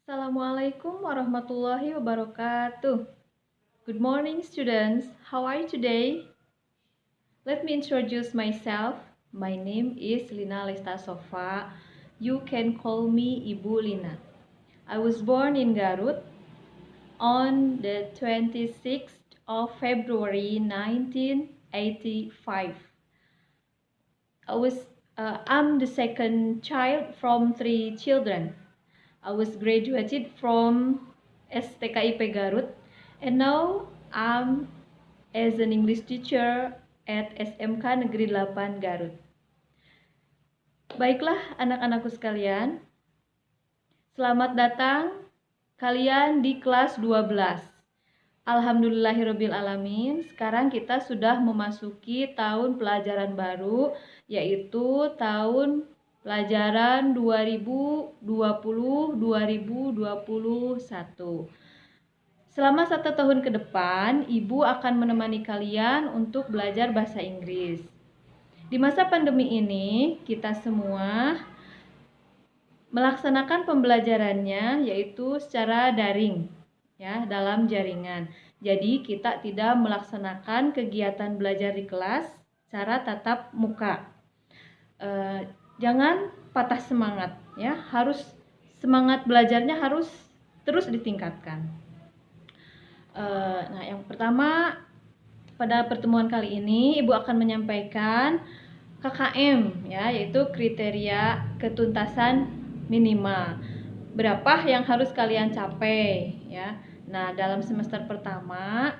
Assalamualaikum warahmatullahi wabarakatuh. Good morning, students. How are you today? Let me introduce myself. My name is Lina Lesta Sofa. You can call me Ibu Lina. I was born in Garut on the 26th of February 1985. I'm the second child from three children. I was graduated from STKIP Garut, and now I'm as an English teacher at SMK Negeri 8 Garut. Baiklah anak-anakku sekalian, selamat datang kalian di kelas 12. Alhamdulillahirrabbilalamin, sekarang kita sudah memasuki tahun pelajaran baru, yaitu tahun pelajaran 2020-2021. Selama 1 tahun ke depan, Ibu akan menemani kalian untuk belajar bahasa Inggris. Di masa pandemi ini, kita semua melaksanakan pembelajarannya yaitu secara daring, ya, dalam jaringan. Jadi kita tidak melaksanakan kegiatan belajar di kelas secara tatap muka. Jangan patah semangat, ya. Semangat belajarnya harus terus ditingkatkan. Nah, yang pertama, pada pertemuan kali ini Ibu akan menyampaikan KKM, ya, yaitu kriteria ketuntasan minimal. Berapa yang harus kalian capai, ya. Nah, dalam semester pertama,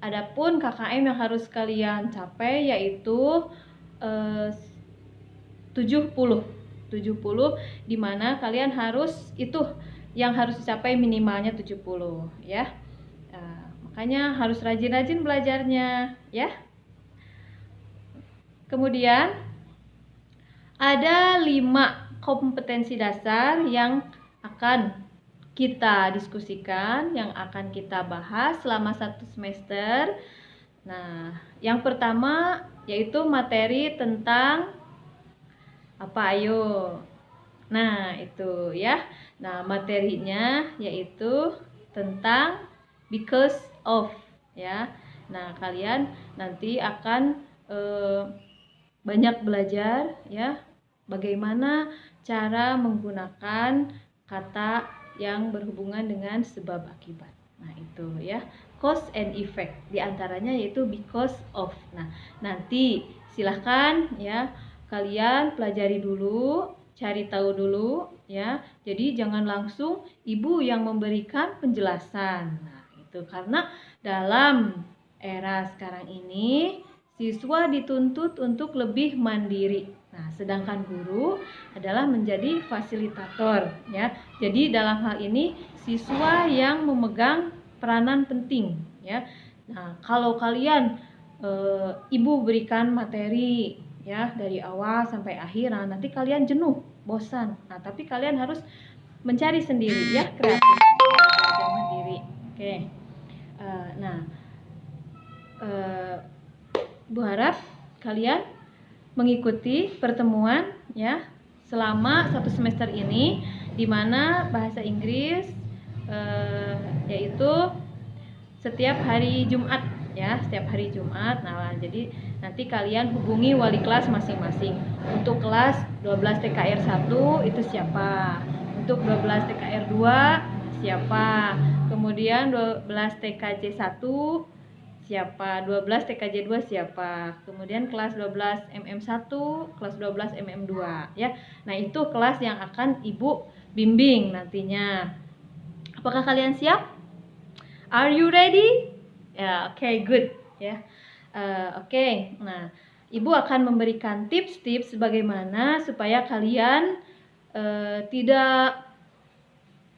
adapun KKM yang harus kalian capai yaitu 70, di mana kalian harus yang harus dicapai minimalnya 70, ya. Makanya harus rajin-rajin belajarnya, ya. Kemudian ada 5 kompetensi dasar yang akan kita diskusikan, yang akan kita bahas selama 1 semester. Nah, yang pertama yaitu materi tentang apa, ayo? Nah, itu ya. Nah, materinya yaitu tentang because of, ya. Nah, kalian nanti akan banyak belajar, ya, bagaimana cara menggunakan kata yang berhubungan dengan sebab akibat. Nah, itu ya, cause and effect. Di antaranya yaitu because of. Nah, nanti silahkan ya kalian pelajari dulu, cari tahu dulu, ya. Jadi jangan langsung Ibu yang memberikan penjelasan. Nah, itu karena dalam era sekarang ini siswa dituntut untuk lebih mandiri. Nah, sedangkan guru adalah menjadi fasilitator, ya. Jadi dalam hal ini siswa yang memegang peranan penting, ya. Nah, kalau kalian Ibu berikan materi, ya, dari awal sampai akhir, nah nanti kalian jenuh, bosan. Nah, tapi kalian harus mencari sendiri, ya, kreatif, belajar mandiri. Oke. Bu harap kalian mengikuti pertemuan, ya, selama 1 semester ini, di mana bahasa Inggris yaitu setiap hari Jumat, ya, setiap hari Jumat. Nah, jadi nanti kalian hubungi wali kelas masing-masing. Untuk kelas 12 TKR 1 itu siapa? Untuk 12 TKR 2 siapa? Kemudian 12 TKJ 1 siapa? 12 TKJ 2 siapa? Kemudian kelas 12 MM1, kelas 12 MM2, ya. Nah, itu kelas yang akan Ibu bimbing nantinya. Apakah kalian siap? Are you ready? Ya, okay, good, ya. Oke. Nah, Ibu akan memberikan tips-tips bagaimana supaya kalian tidak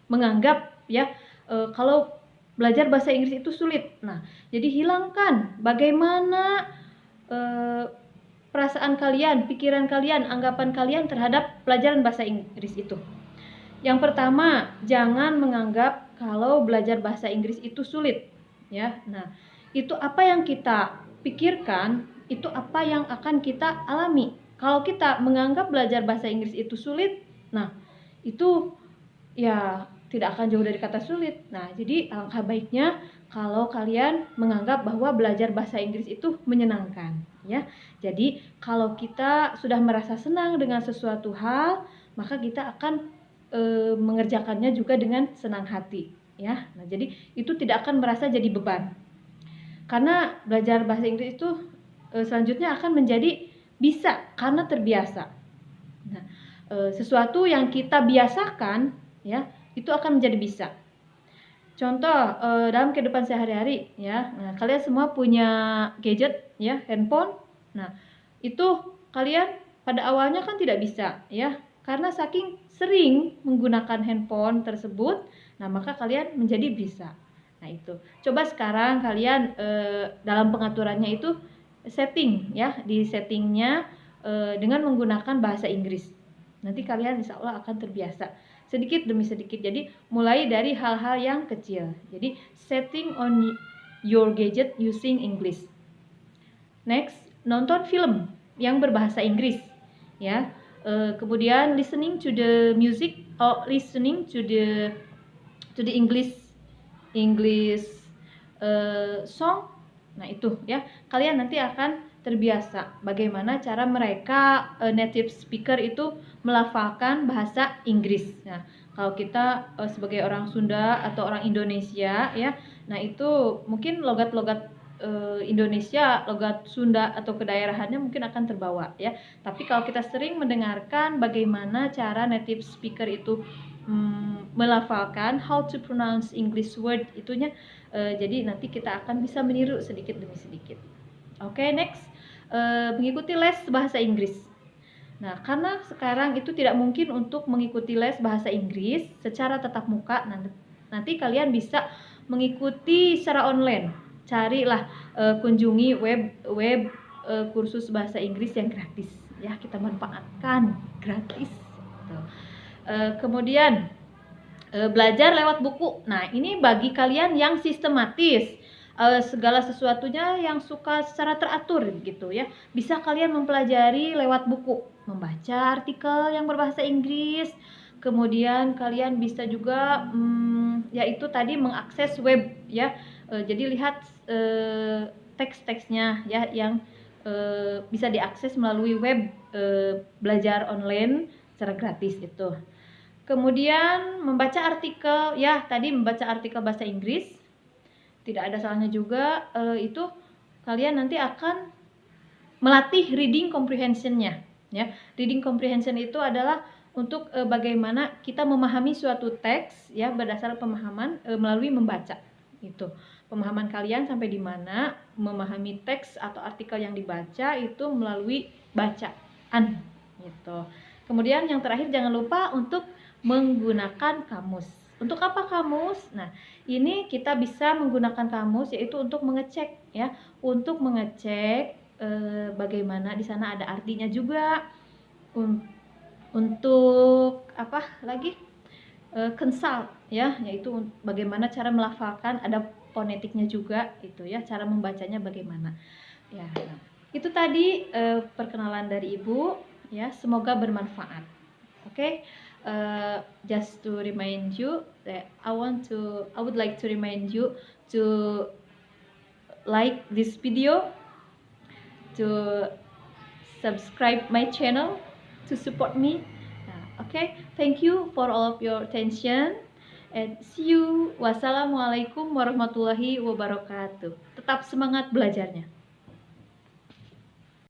menganggap, ya, kalau belajar bahasa Inggris itu sulit. Nah, jadi hilangkan bagaimana perasaan kalian, pikiran kalian, anggapan kalian terhadap pelajaran bahasa Inggris itu. Yang pertama, jangan menganggap kalau belajar bahasa Inggris itu sulit, ya. Nah, itu apa yang kita pikirkan, itu apa yang akan kita alami. Kalau kita menganggap belajar bahasa Inggris itu sulit, nah, itu ya tidak akan jauh dari kata sulit. Nah, jadi alangkah baiknya kalau kalian menganggap bahwa belajar bahasa Inggris itu menyenangkan, ya. Jadi, kalau kita sudah merasa senang dengan sesuatu hal, maka kita akan mengerjakannya juga dengan senang hati, ya. Nah, jadi itu tidak akan merasa jadi beban. Karena belajar bahasa Inggris itu selanjutnya akan menjadi bisa karena terbiasa. Nah, sesuatu yang kita biasakan, ya, itu akan menjadi bisa. Contoh dalam kehidupan sehari-hari, ya. Nah, kalian semua punya gadget, ya, handphone. Nah, itu kalian pada awalnya kan tidak bisa, ya, karena saking sering menggunakan handphone tersebut. Nah, maka kalian menjadi bisa. Nah, itu. Coba sekarang kalian dalam pengaturannya itu setting, ya, di settingnya dengan menggunakan bahasa Inggris. Nanti kalian insya Allah akan terbiasa sedikit demi sedikit. Jadi mulai dari hal-hal yang kecil. Jadi setting on your gadget using English. Next, nonton film yang berbahasa Inggris, ya. Kemudian listening to the music or listening to the English song. Nah, itu, ya. Kalian nanti akan terbiasa bagaimana cara mereka native speaker itu melafalkan bahasa Inggris. Nah, kalau kita sebagai orang Sunda atau orang Indonesia, ya, nah itu mungkin logat-logat Indonesia, logat Sunda atau kedaerahannya mungkin akan terbawa, ya. Tapi kalau kita sering mendengarkan bagaimana cara native speaker itu melafalkan, how to pronounce English word itunya, jadi nanti kita akan bisa meniru sedikit demi sedikit. Oke, next, mengikuti les bahasa Inggris. Nah, karena sekarang itu tidak mungkin untuk mengikuti les bahasa Inggris secara tatap muka, nanti kalian bisa mengikuti secara online. Carilah, kunjungi web kursus bahasa Inggris yang gratis, ya, kita manfaatkan gratis. Kemudian belajar lewat buku. Nah, ini bagi kalian yang sistematis, segala sesuatunya yang suka secara teratur gitu, ya. Bisa kalian mempelajari lewat buku, membaca artikel yang berbahasa Inggris. Kemudian kalian bisa juga yaitu tadi mengakses web, ya. Jadi lihat teks-teksnya, ya, yang bisa diakses melalui web belajar online secara gratis itu. Kemudian membaca artikel, ya, tadi membaca artikel bahasa Inggris. Tidak ada salahnya juga, itu kalian nanti akan melatih reading comprehension-nya, ya. Reading comprehension itu adalah untuk bagaimana kita memahami suatu teks, ya, berdasarkan pemahaman melalui membaca. Itu. Pemahaman kalian sampai di mana memahami teks atau artikel yang dibaca itu melalui bacaan, gitu. Kemudian yang terakhir jangan lupa untuk menggunakan kamus. Untuk apa kamus? Nah, ini kita bisa menggunakan kamus yaitu untuk mengecek, ya, untuk mengecek bagaimana di sana ada artinya juga. Untuk apa lagi? Consult, ya, yaitu bagaimana cara melafalkan, ada fonetiknya juga itu, ya, cara membacanya bagaimana. Ya, itu tadi perkenalan dari Ibu, ya, semoga bermanfaat. Oke. Just to remind you that I would like to remind you to like this video, to subscribe my channel, to support me. Okay, thank you for all of your attention and see you. Wassalamualaikum warahmatullahi wabarakatuh. Tetap semangat belajarnya.